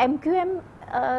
MQM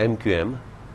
MQM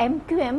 MQM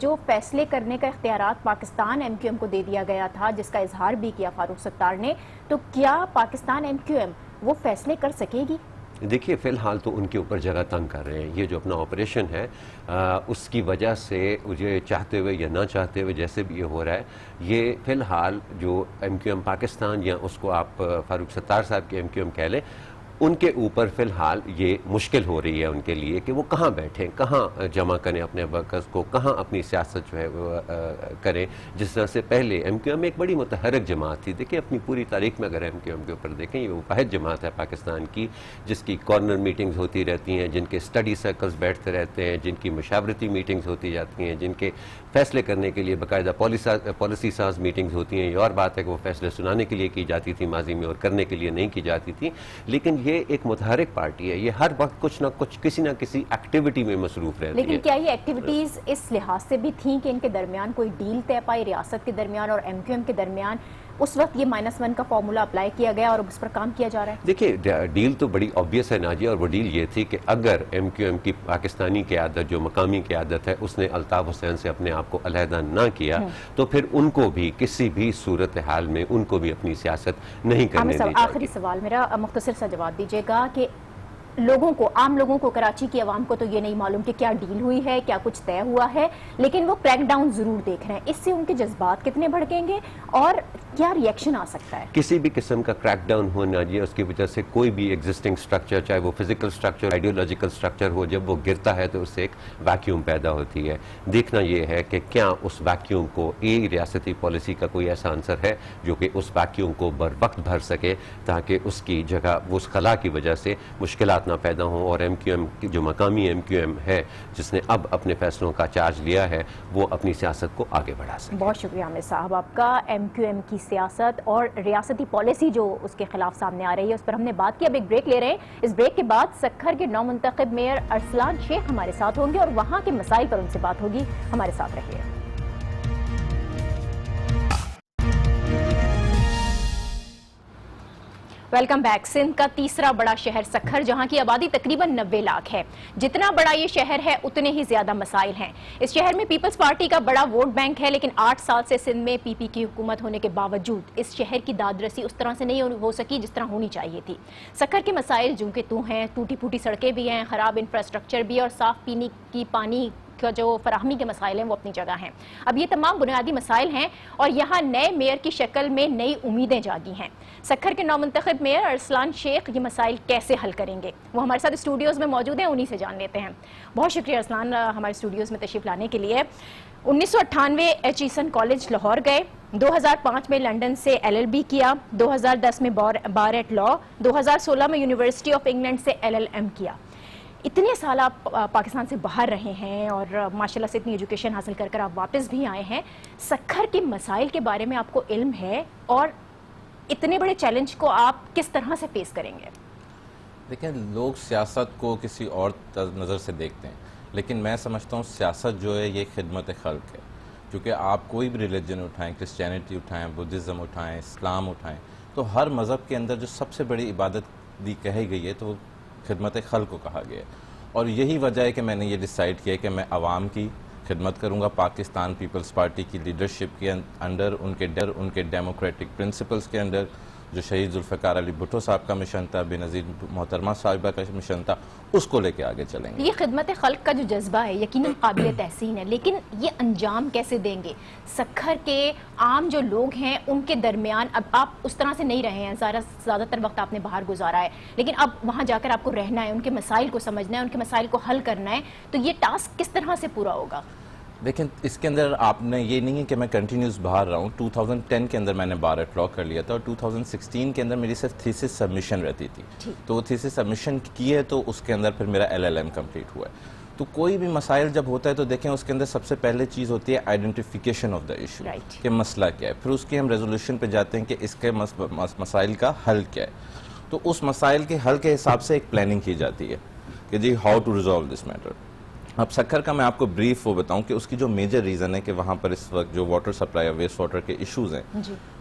جو فیصلے کرنے کا اختیارات پاکستان ایم کیو ایم کو دے دیا گیا تھا، جس کا اظہار بھی کیا فاروق ستار نے، تو کیا پاکستان ایم کیو ایم وہ فیصلے کر سکے گی؟ دیکھیے فی الحال تو ان کے اوپر جگہ تنگ کر رہے ہیں، یہ جو اپنا آپریشن ہے اس کی وجہ سے مجھے چاہتے ہوئے یا نہ چاہتے ہوئے جیسے بھی یہ ہو رہا ہے، یہ فی الحال جو ایم کیو ایم پاکستان یا اس کو آپ فاروق ستار صاحب کے ایم کیو ایم کہہ لیں، ان کے اوپر فی الحال یہ مشکل ہو رہی ہے ان کے لیے کہ وہ کہاں بیٹھیں، کہاں جمع کریں اپنے ورکرز کو، کہاں اپنی سیاست جو ہے وہ کریں۔ جس طرح سے پہلے ایم کیو ایم ایک بڑی متحرک جماعت تھی، دیکھیں اپنی پوری تاریخ میں اگر ایم کیو ایم کے اوپر دیکھیں، یہ وہ واحد جماعت ہے پاکستان کی جس کی کارنر میٹنگز ہوتی رہتی ہیں، جن کے اسٹڈی سرکلز بیٹھتے رہتے ہیں، جن کی مشاورتی میٹنگز ہوتی جاتی ہیں، جن کے فیصلے کرنے کے لیے باقاعدہ پالیسی ساز میٹنگز ہوتی ہیں۔ یہ اور بات ہے کہ وہ فیصلے سنانے کے لیے کی جاتی تھی ماضی میں اور کرنے کے لیے نہیں کی جاتی تھی، لیکن یہ ایک متحرک پارٹی ہے، یہ ہر وقت کچھ نہ کچھ کسی نہ کسی ایکٹیویٹی میں مصروف رہتی ہے۔ لیکن کیا یہ ایکٹیویٹیز اس لحاظ سے بھی تھیں کہ ان کے درمیان کوئی ڈیل طے پائی ریاست کے درمیان اور ایم کیو ایم کے درمیان؟ اس وقت یہ -1 کا فارمولا اپلائی کیا گیا اور اس پر کام کیا جا رہا ہے؟ دیکھیے ڈیل تو بڑی آبویس ہے ناجیہ، اور وہ ڈیل یہ تھی کہ اگر ایم کیو ایم کی پاکستانی قیادت جو مقامی قیادت ہے اس نے الطاف حسین سے اپنے آپ کو علیحدہ نہ کیا تو پھر ان کو بھی کسی بھی صورتحال میں ان کو بھی اپنی سیاست نہیں کرنے دی جائے گی۔ آخری سوال میرا، مختصر سا جواب دیجیے گا کہ لوگوں کو، عام لوگوں کو، کراچی کی عوام کو تو یہ نہیں معلوم کہ کیا ڈیل ہوئی ہے، کیا کچھ طے ہوا ہے، لیکن وہ کریک ڈاؤن ضرور دیکھ رہے ہیں، اس سے ان کے جذبات کتنے بھڑکیں گے اور کیا ری ایکشن آ سکتا ہے؟ کسی بھی قسم کا کریک ڈاؤن ہونا جی، اس کی وجہ سے کوئی بھی ایگزسٹنگ سٹرکچر، چاہے وہ فزیکل سٹرکچر، آئیڈیولوجیکل سٹرکچر ہو، جب وہ گرتا ہے تو اس سے ایک ویکیوم پیدا ہوتی ہے۔ دیکھنا یہ ہے کہ کیا اس ویکیوم کو ریاستی پالیسی کا کوئی ایسا عنصر ہے جو کہ اس ویکیوم کو بر وقت بھر سکے، تاکہ اس کی جگہ اس خلا کی وجہ سے مشکلات نہ پیدا ہوں، اور ایم کیو ایم جو مقامی ایم کیو ایم ہے جس نے اب اپنے فیصلوں کا چارج لیا ہے، وہ اپنی سیاست کو آگے بڑھا سکے۔ بہت شکریہ عامر صاحب آپ کا۔ ایم کیو ایم کی سیاست اور ریاستی پالیسی جو اس کے خلاف سامنے آ رہی ہے اس پر ہم نے بات کی۔ اب ایک بریک لے رہے ہیں، اس بریک کے بعد سکھر کے نو منتخب میئر ارسلان شیخ ہمارے ساتھ ہوں گے اور وہاں کے مسائل پر ان سے بات ہوگی۔ ہمارے ساتھ رہیے۔ Welcome back. سندھ کا تیسرا بڑا شہر سکھر، جہاں کی آبادی تقریباً 90 لاکھ ہے۔ جتنا بڑا یہ شہر ہے اتنے ہی زیادہ مسائل ہیں۔ اس شہر میں پیپلز پارٹی کا بڑا ووٹ بینک ہے، لیکن 8 سال سے سندھ میں پی پی کی حکومت ہونے کے باوجود اس شہر کی داد رسی اس طرح سے نہیں ہو سکی جس طرح ہونی چاہیے تھی۔ سکھر کے مسائل جو کہ ہیں، ٹوٹی پھوٹی سڑکیں بھی ہیں، خراب انفراسٹرکچر بھی، اور صاف پینے کی پانی کا جو فراہمی کے مسائل ہیں وہ اپنی جگہ ہیں۔ اب یہ تمام بنیادی مسائل ہیں اور یہاں نئے میئر کی شکل میں نئی امیدیں جاگی ہیں۔ سکھر کے نو منتخب میئر ارسلان شیخ یہ مسائل کیسے حل کریں گے، وہ ہمارے ساتھ اسٹوڈیوز میں موجود ہیں، انہی سے جان لیتے ہیں۔ بہت شکریہ ارسلان ہمارے اسٹوڈیوز میں تشریف لانے کے لیے۔ 1998 ایچ ایسن کالج لاہور گئے، 2005 میں لنڈن سے LLB کیا، 2010 میں بار ایٹ لا، 2016 میں یونیورسٹی آف انگلینڈ سے LLM کیا۔ اتنے سال آپ پاکستان سے باہر رہے ہیں اور ماشاءاللہ سے اتنی ایجوکیشن حاصل کر آپ واپس بھی آئے ہیں، سکھر کے مسائل کے بارے میں آپ کو علم ہے اور اتنے بڑے چیلنج کو آپ کس طرح سے فیس کریں گے؟ دیکھیں، لوگ سیاست کو کسی اور نظر سے دیکھتے ہیں، لیکن میں سمجھتا ہوں سیاست جو ہے یہ خدمت خلق ہے، کیونکہ آپ کوئی بھی ریلیجن اٹھائیں، کرسچینٹی اٹھائیں، بدھزم اٹھائیں، اسلام اٹھائیں، تو ہر مذہب کے اندر جو سب سے بڑی عبادت دی کہی گئی ہے تو وہ خدمت خلق کو کہا گیا ہے، اور یہی وجہ ہے کہ میں نے یہ ڈیسائیڈ کیا کہ میں عوام کی خدمت کروں گا، پاکستان پیپلز پارٹی کی لیڈرشپ کے انڈر، ان کے ڈیموکریٹک پرنسپلز کے اندر، جو شہید ذوالفقار علی بھٹو صاحب کا مشن تھا، بینظیر محترمہ صاحبہ کا مشن تھا، اس کو لے کے آگے چلیں گے۔ یہ خدمت خلق کا جو جذبہ ہے یقیناً قابل تحسین ہے، لیکن یہ انجام کیسے دیں گے؟ سکھر کے عام جو لوگ ہیں ان کے درمیان، اب آپ اس طرح سے نہیں رہے ہیں، زیادہ تر وقت آپ نے باہر گزارا ہے، لیکن اب وہاں جا کر آپ کو رہنا ہے، ان کے مسائل کو سمجھنا ہے، ان کے مسائل کو حل کرنا ہے، تو یہ ٹاسک کس طرح سے پورا ہوگا؟ دیکھیں، اس کے اندر آپ نے یہ نہیں ہے کہ میں کنٹینیوس باہر رہا ہوں۔ 2010 کے اندر میں نے بار ایٹ لا کر لیا تھا، اور 2016 کے اندر میری صرف تھیسس سبمیشن رہتی تھی، تو وہ تھیسس سبمیشن کی ہے تو اس کے اندر پھر میرا LLM کمپلیٹ ہوا ہے۔ تو کوئی بھی مسائل جب ہوتا ہے تو دیکھیں اس کے اندر سب سے پہلے چیز ہوتی ہے آئیڈینٹیفیکیشن آف دا ایشو، کہ مسئلہ کیا ہے، پھر اس کی ہم ریزولوشن پہ جاتے ہیں کہ اس کے مسائل کا حل کیا ہے، تو اس مسائل کے حل کے حساب سے ایک پلاننگ کی جاتی ہے کہ جی how to resolve this matter. اب سکھر کا میں آپ کو بریف وہ بتاؤں کہ اس کی جو میجر ریزن ہے کہ وہاں پر اس وقت جو واٹر سپلائی اور ویسٹ واٹر کے ایشوز ہیں،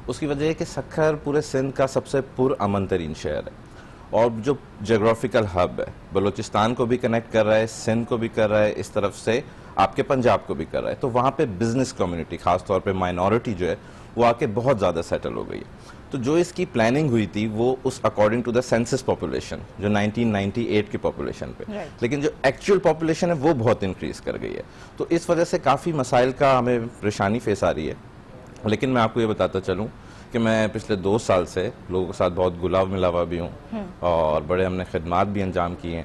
اس کی وجہ ہے کہ سکھر پورے سندھ کا سب سے پر امن ترین شہر ہے، اور جو جغرافیکل ہب ہے بلوچستان کو بھی کنیکٹ کر رہا ہے, سندھ کو بھی کر رہا ہے, اس طرف سے آپ کے پنجاب کو بھی کر رہا ہے, تو وہاں پہ بزنس کمیونٹی خاص طور پہ مائنورٹی جو ہے وہ آ کے بہت زیادہ سیٹل ہو گئی ہے. تو جو اس کی پلاننگ ہوئی تھی وہ اس according to the census population جو 1998 کی پاپولیشن پہ, لیکن جو ایکچوئل پاپولیشن ہے وہ بہت انکریز کر گئی ہے. تو اس وجہ سے کافی مسائل کا ہمیں پریشانی فیس آ رہی ہے. لیکن میں آپ کو یہ بتاتا چلوں کہ میں پچھلے 2 سال سے لوگوں کے ساتھ بہت گلاو ملاوا بھی ہوں اور بڑے ہم نے خدمات بھی انجام کی ہیں.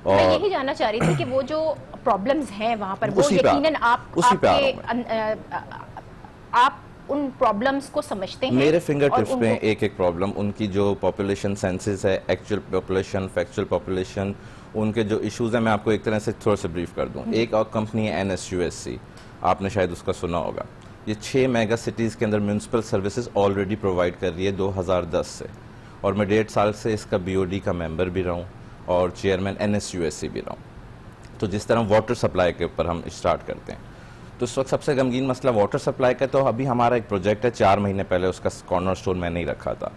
میں یہی جاننا چاہ رہی تھی کہ وہ جو پرابلمز ہیں وہاں پر وہ یقیناً آپ ان پرابلمز کو سمجھتے ہیں. میرے فنگر ٹپس پہ ایک ایک پرابلم, ان کی جو پاپولیشن سینسس ہے, ایکچوئل پاپولیشن, فیکچوئل پاپولیشن, ان کے جو ایشوز ہیں میں آپ کو ایک طرح سے تھوڑا سا بریف کر دوں. ایک اور کمپنی ہے NSUSC, آپ نے شاید اس کا سنا ہوگا. یہ 6 میگا سٹیز کے اندر میونسپل سروسز آلریڈی پرووائڈ کر رہی ہے 2010 سے, اور میں 1.5 سال سے اس کا BOD کا ممبر بھی رہا ہوں اور چیئرمین NSUSC بھی رہا ہوں. تو جس طرح واٹر سپلائی کے اوپر ہم اسٹارٹ کرتے ہیں تو اس وقت سب سے غمگین مسئلہ واٹر سپلائی کا. تو ابھی ہمارا ایک پروجیکٹ ہے 4 مہینے پہلے اس کا کارنر سٹون میں نہیں رکھا تھا,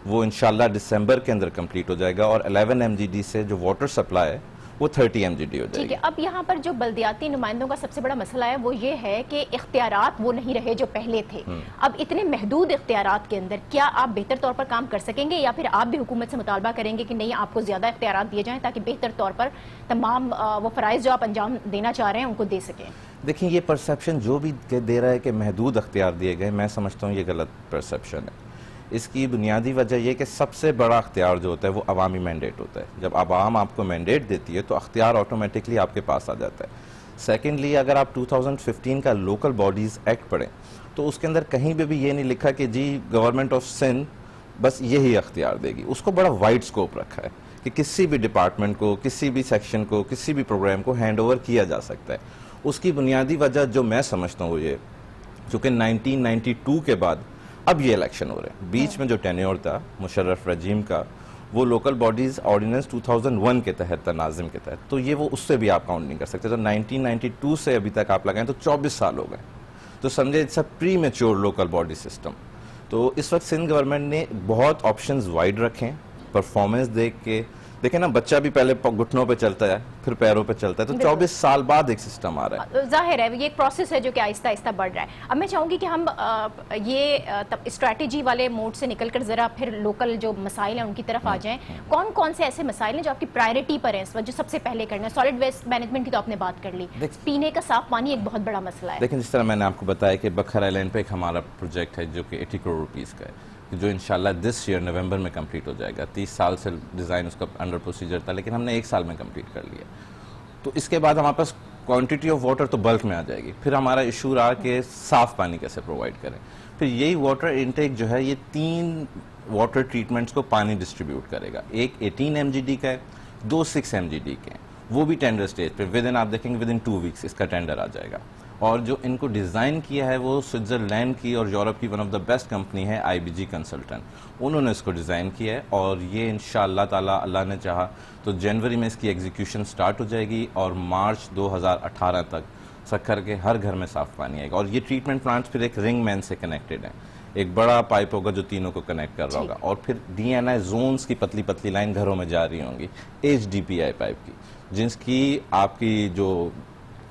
وہ انشاءاللہ دسمبر کے اندر کمپلیٹ ہو جائے گا, اور 11 MGD سے جو واٹر سپلائی ہے وہ 30 MGD ہو جائے گی. ٹھیک ہے. اب یہاں پر جو بلدیاتی نمائندوں کا سب سے بڑا مسئلہ ہے وہ یہ ہے کہ اختیارات وہ نہیں رہے جو پہلے تھے. اب اتنے محدود اختیارات کے اندر کیا آپ بہتر طور پر کام کر سکیں گے, یا پھر آپ بھی حکومت سے مطالبہ کریں گے کہ نہیں آپ کو زیادہ اختیارات دیے جائیں تاکہ بہتر طور پر تمام وہ فرائض جو آپ انجام دینا چاہ رہے ہیں ان کو دے سکیں؟ دیکھیں یہ پرسیپشن جو بھی دے رہا ہے کہ محدود اختیار دیے گئے, میں سمجھتا ہوں یہ غلط پرسیپشن ہے. اس کی بنیادی وجہ یہ کہ سب سے بڑا اختیار جو ہوتا ہے وہ عوامی مینڈیٹ ہوتا ہے. جب عوام آپ کو مینڈیٹ دیتی ہے تو اختیار آٹومیٹکلی آپ کے پاس آ جاتا ہے. سیکنڈلی, اگر آپ 2015 کا لوکل باڈیز ایکٹ پڑھیں تو اس کے اندر کہیں بھی یہ نہیں لکھا کہ جی گورنمنٹ آف سندھ بس یہی اختیار دے گی. اس کو بڑا وائڈ سکوپ رکھا ہے کہ کسی بھی ڈپارٹمنٹ کو, کسی بھی سیکشن کو, کسی بھی پروگرام کو ہینڈ اوور کیا جا سکتا ہے. اس کی بنیادی وجہ جو میں سمجھتا ہوں وہ یہ, چونکہ 1992 کے بعد اب یہ الیکشن ہو رہے ہیں, بیچ میں جو ٹینیور تھا مشرف رجیم کا وہ لوکل باڈیز آرڈیننس 2001 کے تحت تھا, ناظم کے تحت, تو یہ وہ اس سے بھی آپ کاؤنٹ نہیں کر سکتے. تو 1992 سے ابھی تک آپ لگائیں تو 24 سال ہو گئے. تو سمجھے it's a premature local body system. تو اس وقت سندھ گورنمنٹ نے بہت آپشنز وائڈ رکھے, پرفارمنس دیکھ کے. دیکھیں نا, بچہ بھی پہلے گھٹنوں پہ چلتا ہے پھر پیروں پہ چلتا ہے, تو 24 سال بعد ایک سسٹم آ رہا ہے. ظاہر ہے یہ ایک پروسیس ہے جو کہ آہستہ آہستہ بڑھ رہا ہے. اب میں چاہوں گی کہ ہم یہ اسٹریٹجی والے موڈ سے نکل کر ذرا پھر لوکل جو مسائل ہیں ان کی طرف آ جائیں. کون کون سے ایسے مسائل ہیں جو آپ کی پرائرٹی پر ہیں اس وقت, جو سب سے پہلے کرنا ہے؟ سالڈ ویسٹ مینجمنٹ کی تو آپ نے بات کر لی, پینے کا صاف پانی ایک بہت بڑا مسئلہ ہے. لیکن جس طرح میں نے آپ کو بتایا کہ بکھر آئلینڈ پہ ایک ہمارا پروجیکٹ ہے جو کہ 80 کروڑ روپیز کا ہے, جو انشاءاللہ دس ایئر نومبر میں کمپلیٹ ہو جائے گا. 30 سال سے ڈیزائن اس کا انڈر پروسیجر تھا, لیکن ہم نے 1 سال میں کمپلیٹ کر لیا. تو اس کے بعد ہمارے پاس کوانٹٹی آف واٹر تو بلک میں آ جائے گی. پھر ہمارا ایشو رہا کہ صاف پانی کیسے پرووائڈ کریں. پھر یہی واٹر انٹیک جو ہے یہ 3 واٹر ٹریٹمنٹس کو پانی ڈسٹریبیوٹ کرے گا. ایک 18 MGD کا ہے, 2 6 MGD کے ہیں, وہ بھی ٹینڈر سٹیج پہ آپ دیکھیں گے ودن 2 ویکس اس کا ٹینڈر آ جائے گا. اور جو ان کو ڈیزائن کیا ہے وہ سوئٹزرلینڈ کی اور یورپ کی one of the best company ہے IBG کنسلٹنٹ, انہوں نے اس کو ڈیزائن کیا ہے. اور یہ انشاءاللہ تعالی اللہ نے چاہا تو جنوری میں اس کی ایگزیکیوشن سٹارٹ ہو جائے گی, اور مارچ 2018 تک سکھر کے ہر گھر میں صاف پانی آئے گا. اور یہ ٹریٹمنٹ پلانٹس پھر ایک رنگ مین سے کنیکٹڈ ہیں, ایک بڑا پائپ ہوگا جو تینوں کو کنیکٹ کر رہا ہوگا, اور پھر DNI زونز کی پتلی پتلی لائن گھروں میں جا رہی ہوں گی HDPI پائپ کی, جس کی آپ کی جو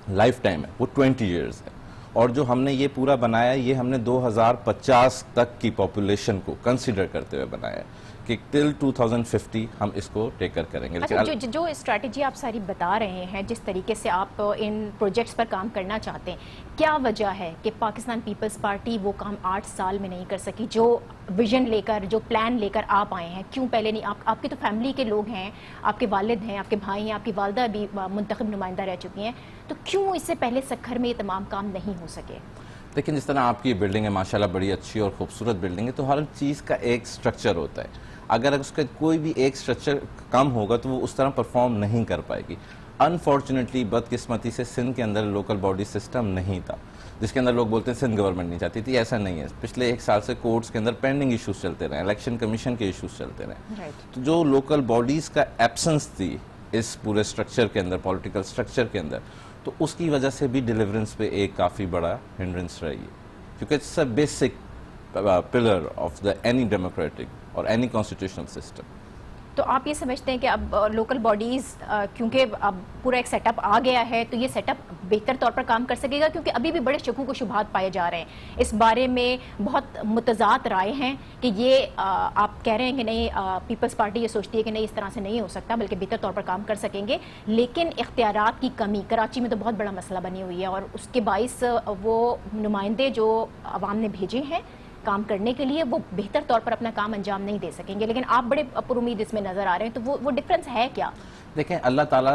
لائف ٹائم ہے وہ 20 ایئرز ہے. اور جو ہم نے یہ پورا بنایا ہے یہ ہم نے 2050 تک کی پاپولیشن کو کنسیڈر کرتے ہوئے بنایا ہے کہ ٹل 2050 ہم اس کو ٹیکر کریں گے. اچھا, جو اسٹریٹجی آپ ساری بتا رہے ہیں, جس طریقے سے آپ ان پروجیکٹس پر کام کرنا چاہتے ہیں, کیا وجہ ہے کہ پاکستان پیپلز پارٹی وہ کام 8 سال میں نہیں کر سکی جو ویژن لے کر, جو پلان لے کر آپ آئے ہیں؟ کیوں پہلے نہیں؟ آپ کی تو فیملی کے لوگ ہیں, آپ کے والد ہیں, آپ کے بھائی ہیں, آپ کی والدہ بھی منتخب نمائندہ رہ چکی ہیں, تو کیوں اس سے پہلے سکھر میں یہ تمام کام نہیں ہو سکے؟ لیکن جس طرح آپ کی بلڈنگ ہے ماشاءاللہ بڑی اچھی اور خوبصورت بلڈنگ ہے, تو ہر چیز کا ایک سٹرکچر ہوتا ہے. اگر اس کا کوئی بھی ایک سٹرکچر کم ہوگا تو وہ اس طرح پرفارم نہیں کر پائے گی. انفارچونیٹلی بدقسمتی سے سندھ کے اندر لوکل باڈی سسٹم نہیں تھا, جس کے اندر لوگ بولتے ہیں سندھ گورنمنٹ نہیں چاہتی تھی. ایسا نہیں ہے. پچھلے 1 سال سے کورٹس کے اندر پینڈنگ ایشوز چلتے رہے, الیکشن کمیشن کے ایشوز چلتے رہے. تو جو لوکل باڈیز کا ایبسنس تھی اس پورے سٹرکچر کے اندر, پولیٹیکل سٹرکچر کے اندر, تو اس کی وجہ سے بھی ڈیلیورنس پہ ایک کافی بڑا ہنڈرنس رہی ہے. کیونکہ it's a basic pillar of the any democratic اور اینی کانسٹیٹیوشنل سسٹم. تو آپ یہ سمجھتے ہیں کہ اب لوکل باڈیز کیونکہ اب پورا ایک سیٹ اپ آ گیا ہے تو یہ سیٹ اپ بہتر طور پر کام کر سکے گا؟ کیونکہ ابھی بھی بڑے شکوک و شبہات پائے جا رہے ہیں اس بارے میں، بہت متضاد رائے ہیں کہ یہ آپ کہہ رہے ہیں کہ نہیں، پیپلز پارٹی یہ سوچتی ہے کہ نہیں اس طرح سے نہیں ہو سکتا بلکہ بہتر طور پر کام کر سکیں گے، لیکن اختیارات کی کمی کراچی میں تو بہت بڑا مسئلہ بنی ہوئی ہے اور اس کے باعث وہ نمائندے جو عوام نے بھیجے ہیں کام کرنے کے لیے وہ بہتر طور پر اپنا کام انجام نہیں دے سکیں گے، لیکن آپ بڑے پر امید اس میں نظر آ رہے ہیں، تو وہ ڈفرینس ہے کیا؟ دیکھیں اللہ تعالیٰ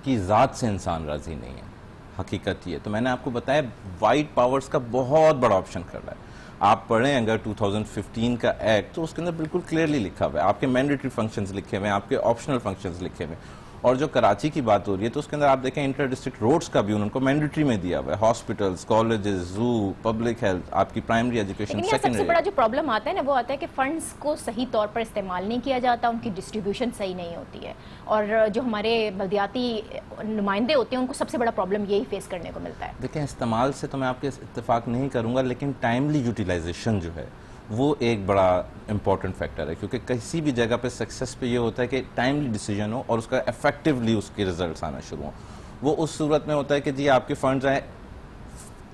کی ذات سے انسان راضی نہیں ہے، حقیقت یہ تو میں نے آپ کو بتایا وائٹ پاورز کا بہت بڑا آپشن کر رہا ہے. آپ پڑھیں اگر 2015 کا ایکٹ تو اس کے اندر بالکل کلیئرلی لکھا ہوا ہے، آپ کے مینڈیٹری فنکشنز لکھے ہوئے ہیں، آپ کے آپشنل فنکشنز لکھے ہوئے ہیں. اور جو کراچی کی بات ہو رہی ہے تو اس کے اندر آپ دیکھیں انٹر ڈسٹرکٹ روڈز کا بھی ان کو مینڈیٹری میں دیا ہوا ہے، ہاسپٹلز، کالجز، زو، پبلک ہیلتھ، آپ کی پرائمری ایجوکیشن، لیکن یہ سب سے سیکنڈری. بڑا جو پرابلم آتا ہے نا وہ آتا ہے کہ فنڈز کو صحیح طور پر استعمال نہیں کیا جاتا، ان کی ڈسٹریبیوشن صحیح نہیں ہوتی ہے، اور جو ہمارے بلدیاتی نمائندے ہوتے ہیں ان کو سب سے بڑا پرابلم یہی فیس کرنے کو ملتا ہے. دیکھیں استعمال سے تو میں آپ کے اتفاق نہیں کروں گا، لیکن ٹائملی یوٹیلائزیشن جو ہے وہ ایک بڑا امپورٹنٹ فیکٹر ہے، کیونکہ کسی بھی جگہ پہ سکسیس پہ یہ ہوتا ہے کہ ٹائملی ڈیسیجن ہو اور اس کا ایفیکٹولی اس کے ریزلٹس آنا شروع ہوں. وہ اس صورت میں ہوتا ہے کہ جی آپ کے فنڈز آئیں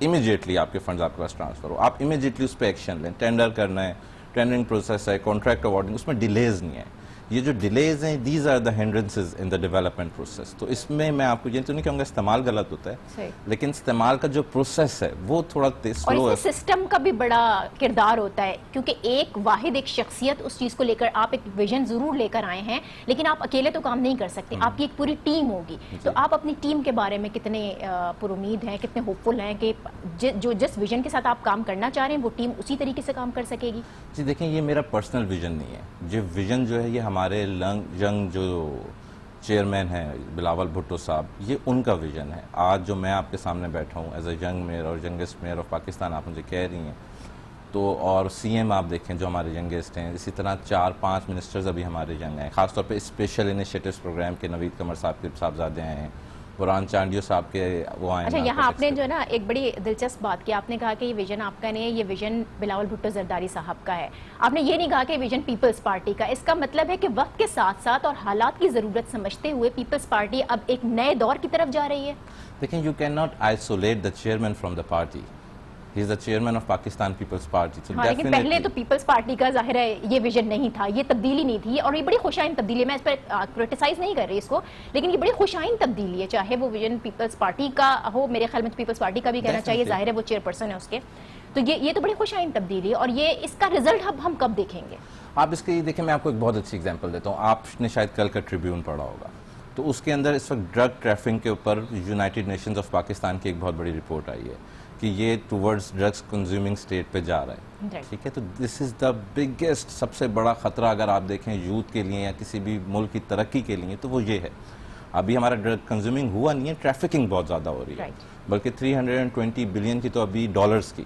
امیجیٹلی، آپ کے فنڈز آپ کے پاس ٹرانسفر ہو، آپ امیجیٹلی اس پہ ایکشن لیں. ٹینڈر کرنا ہے، ٹینڈرنگ پروسیس ہے، کانٹریکٹ اوارڈنگ، اس میں ڈیلیز نہیں ہے. یہ جو ڈیلیز ہیں these are the hindrances in the development process. تو اس میں میں آپ کو یہ تو نہیں کہوں گا استعمال غلط ہوتا ہے، لیکن استعمال کا جو پروسیس ہے وہ تھوڑا سلو ہے. اور اس میں سسٹم کا بھی بڑا کردار ہوتا ہے، کیونکہ ایک واحد ایک شخصیت اس چیز کو لے کر آپ ایک ویژن ضرور لے کر آئے ہیں، لیکن آپ اکیلے تو کام نہیں کر سکتے، آپ کی ایک پوری ٹیم ہوگی. تو آپ اپنی ٹیم کے بارے میں کتنے پر امید ہیں، کتنے ہوپ فل ہیں کہ جس ویژن کے ساتھ آپ کام کرنا چاہ رہے ہیں وہ ٹیم اسی طریقے سے کام کر سکے گی؟ جی دیکھیں یہ میرا پرسنل ویژن نہیں ہے، یہ ویژن جو ہے یہ ہمارے ینگ جو چیئرمین ہیں بلاول بھٹو صاحب، یہ ان کا ویژن ہے. آج جو میں آپ کے سامنے بیٹھا ہوں ایز اے ینگ میئر اور ینگسٹ میئر آف پاکستان آپ مجھے کہہ رہی ہیں، تو اور سی ایم آپ دیکھیں جو ہمارے ینگسٹ ہیں، اسی طرح 4-5 منسٹرز ابھی ہمارے ینگ ہیں. خاص طور پہ اسپیشل انیشیٹوز پروگرام کے نوید قمر صاحب کے صاحبزادے آئے ہیں، قرآن چانڈیو صاحب کے وہ آئے ہیں. اچھا یہاں آپ نے جو ہے نا ایک بڑی دلچسپ بات کی، آپ نے کہا کہ یہ ویژن آپ کا نہیں ہے، یہ ویژن بلاول بھٹو زرداری صاحب کا ہے. آپ نے یہ نہیں کہا کہ ویژن پیپلز پارٹی کا. اس کا مطلب ہے کہ وقت کے ساتھ ساتھ اور حالات کی ضرورت سمجھتے ہوئے پیپلز پارٹی اب ایک نئے دور کی طرف جا رہی ہے. دیکھیں you can not isolate the chairman from the party, he is the chairman of Pakistan Peoples Party. لیکن پہلے تو پیپلز پارٹی کا ظاہر ہے یہ ویژن نہیں تھا، یہ تبدیلی نہیں تھی، اور یہ بڑی خوش آئند تبدیلی ہے. میں اس پر کرٹیسائز نہیں کر رہی اس کو، لیکن یہ بڑی خوش آئند تبدیلی ہے، چاہے وہ ویژن پیپلز پارٹی کا ہو. میرے خیال میں پیپلز پارٹی کا بھی کہنا چاہیے، ظاہر ہے وہ چیئر پرسن ہے اس کے. تو یہ تو بڑی خوش آئند تبدیلی ہے، اور یہ اس کا رزلٹ اب ہم کب دیکھیں گے؟ آپ اس کے دیکھیں میں آپ کو ایک بہت اچھی ایگزامپل دیتا ہوں. آپ نے شاید کل کا ٹریبیون پڑھا ہوگا، تو اس کے اندر اس وقت ڈرگ ٹریفکنگ کے اوپر یونائٹڈ نیشنز آف پاکستان کی ایک بہت بڑی رپورٹ آئی ہے کہ یہ ٹورڈز ڈرگس کنزیومنگ اسٹیٹ پہ جا رہا ہے. ٹھیک ہے، تو دس از دا بگیسٹ، سب سے بڑا خطرہ اگر آپ دیکھیں یوتھ کے لیے یا کسی بھی ملک کی ترقی کے لیے تو وہ یہ ہے. ابھی ہمارا ڈرگ کنزیومنگ ہوا نہیں ہے، ٹریفکنگ بہت زیادہ ہو رہی ہے، بلکہ 320 بلین کی تو ابھی ڈالرز کی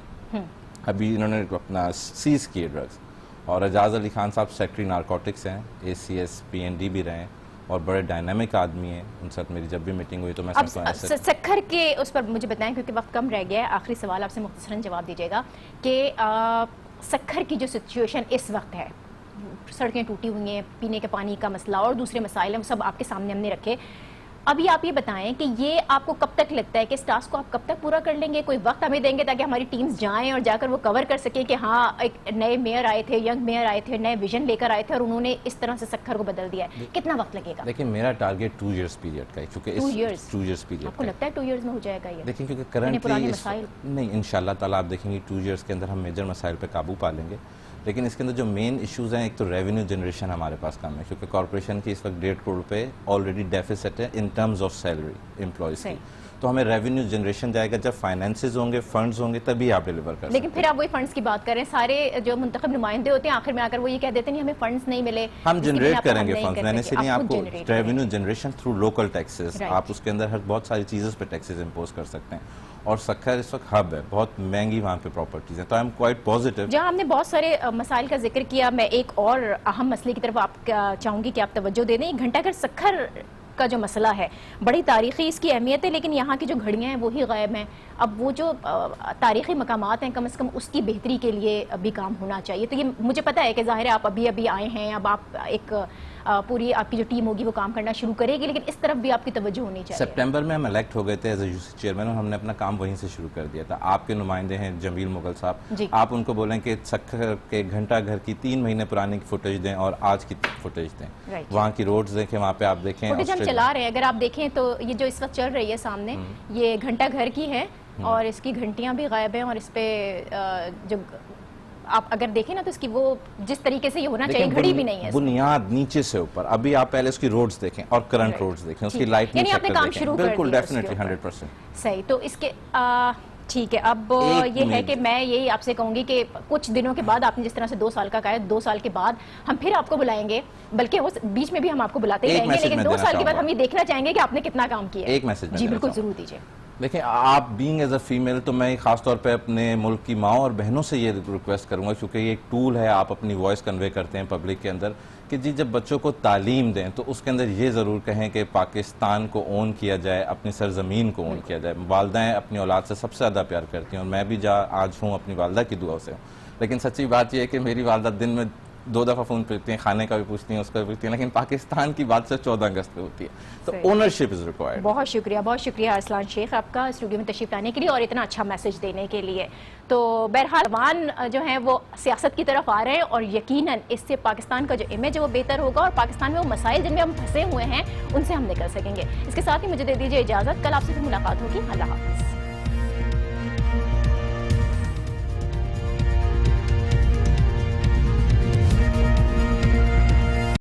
ابھی انہوں نے اپنا سیز کیے ڈرگز. اور اعجاز علی خان صاحب سیکٹری نارکوٹکس ہیں، ACS PND بھی رہے ہیں اور بڑے ڈائنامک آدمی ہیں. ان سے میری جب بھی میٹنگ ہوئی تو میں سکھر کے اس پر مجھے بتائیں کیونکہ وقت کم رہ گیا ہے. آخری سوال آپ سے مختصراً جواب دیجیے گا کہ سکھر کی جو سچویشن اس وقت ہے، سڑکیں ٹوٹی ہوئی ہیں، پینے کے پانی کا مسئلہ اور دوسرے مسائل ہیں، وہ سب آپ کے سامنے ہم نے رکھے. ابھی آپ یہ بتائیں کہ یہ آپ کو کب تک لگتا ہے کہ اس ٹاسک کو آپ کب تک پورا کر لیں گے؟ کوئی وقت ہمیں دیں گے تاکہ ہماری ٹیمز جائیں اور جا کر وہ کور کر سکیں کہ ہاں ایک نئے میئر آئے تھے، ینگ میئر آئے تھے، نئے ویژن لے کر آئے تھے اور انہوں نے اس طرح سے سکھر کو بدل دیا ہے؟ کتنا وقت لگے گا؟ دیکھیں میرا ٹارگیٹ 2 ایئرس پیریڈ کا ہے، کیونکہ 2 ایئرس پیریڈ آپ کو لگتا ہے 2 ایئرز میں ہو جائے گا یہ؟ دیکھیں کیونکہ کرنٹلی نہیں انشاءاللہ تعالیٰ آپ دیکھیں گے 2 ایئرس کے اندر ہم میجر مسائل پہ قابو پا لیں گے. لیکن اس کے اندر جو مین ایشوز ہیں، ایک تو ریونیو جنریشن ہمارے پاس کم ہے، کیونکہ کارپوریشن کی اس وقت 1.5 کروڑ روپے آلریڈی ڈیفیسٹ ہے in terms of salary employees کی. تو ہمیں ریونیو جنریشن جائے گا جب فائنینسز ہوں گے، فنڈز ہوں گے، تبھی آپ ڈیلیور کر سکتے ہیں. لیکن پھر آپ وہی فنڈز کی بات کریں، سارے جو منتخب نمائندے ہوتے ہیں آخر میں آ کر وہ یہ کہہ دیتے ہیں ہمیں فنڈز نہیں ملے. ہم جنریٹ کریں گے فنڈز، میں نے اس لیے آپ کو revenue generation through local taxes, آپ اس کے اندر بہت ساری چیزوں پہ ٹیکسز امپوز کر سکتے ہیں. اور سکھر اس وقت ہب ہے، بہت مہنگی وہاں پہ پراپرٹیز ہیں، تو آئی ایم کوائٹ پازیٹیو. جہاں ہم نے بہت سارے مسائل کا ذکر کیا، میں ایک اور اہم مسئلے کی طرف آپ چاہوں گی کہ آپ توجہ دے دیں. گھنٹہ گھر سکھر کا جو مسئلہ ہے بڑی تاریخی اس کی اہمیت ہے، لیکن یہاں کی جو گھڑیاں ہیں وہی غائب ہیں. اب وہ جو تاریخی مقامات ہیں کم از کم اس کی بہتری کے لیے ابھی کام ہونا چاہیے. تو یہ مجھے پتہ ہے کہ ظاہر ہے آپ ابھی آئے ہیں، اب آپ ایک پوری آپ کی جو ٹیم ہوگی وہ کام کرنا شروع کرے گی، لیکن اس طرف بھی آپ کی توجہ ہونی چاہیے. سپٹمبر میں ہم الیکٹ ہو گئے تھے ایز اے یوسی چیئرمین، اور ہم نے اپنا کام وہیں سے شروع کر دیا تھا. آپ کے نمائندے ہیں جمیل مغل صاحب، جی. آپ ان کو بولیں کہ سکھر کے گھنٹہ گھر کی 3 مہینے پرانی کی فوٹیج دیں اور آج کی فوٹیج دیں. وہاں کی روڈز دیکھیں، وہاں پہ آپ دیکھیں فوٹیج ہم چلا رہے ہیں. اگر آپ دیکھیں تو یہ جو اس وقت چل رہی ہے سامنے، یہ گھنٹہ گھر کی ہے اور اس کی گھنٹیاں بھی غائب ہیں، اور اس پہ جو آپ اگر دیکھیں نا تو اس کی وہ جس طریقے سے یہ ہونا چاہیے گھڑی بھی نہیں ہے. بنیاد نیچے سے اوپر. ابھی آپ پہلے اس کی روڈز دیکھیں اور کرنٹ روڈز دیکھیں، اس کی لائٹنگ یعنی آپ نے کام شروع کر دیا. بالکل ڈیفینیٹلی 100%. صحیح. تو اس کے ٹھیک ہے. اب یہ ہے کہ میں یہی آپ سے کہوں گی کہ کچھ دنوں کے بعد آپ نے جس طرح سے 2 سال کا کہا ہے، 2 سال کے بعد ہم پھر آپ کو بلائیں گے، بلکہ وہ بیچ میں بھی ہم آپ کو بلاتے ہی رہیں گے، لیکن 2 سال کے بعد ہم یہ دیکھنا چاہیں گے کہ آپ نے کتنا کام کیا ہے. ایک میسج جی بالکل ضرور دیجیے. دیکھیں، آپ بینگ ایز اے فیمیل، تو میں خاص طور پہ اپنے ملک کی ماؤں اور بہنوں سے یہ ریکویسٹ کروں گا، کیونکہ یہ ایک ٹول ہے، آپ اپنی وائس کنوے کرتے ہیں پبلک کے اندر، کہ جی جب بچوں کو تعلیم دیں تو اس کے اندر یہ ضرور کہیں کہ پاکستان کو اون کیا جائے، اپنی سرزمین کو اون کیا جائے. والدائیں اپنی اولاد سے سب سے زیادہ پیار کرتی ہیں، اور میں بھی آج ہوں اپنی والدہ کی دعا سے ہوں. لیکن سچی بات یہ ہے کہ میری والدہ دن میں 2 دفعہ فون کرتی ہیں، کھانے کا بھی پوچھتی ہیں، اس کا بھی پوچھتی ہیں، لیکن پاکستان کی بات سے 14 اگست پہ ہوتی ہے. تو اونرشپ از ریکوائرڈ. بہت شکریہ ارسلان شیخ آپ کا اسٹوڈیو میں تشریف لانے کے لیے اور اتنا اچھا میسج دینے کے لیے. تو بہرحال جوان جو ہیں وہ سیاست کی طرف آ رہے ہیں، اور یقیناً اس سے پاکستان کا جو امیج ہے وہ بہتر ہوگا، اور پاکستان میں وہ مسائل جن میں ہم پھنسے ہوئے ہیں ان سے ہم نکل سکیں گے. اس کے ساتھ ہی مجھے دے دیجیے اجازت. کل آپ سے پھر ملاقات ہوگی. اللہ حافظ.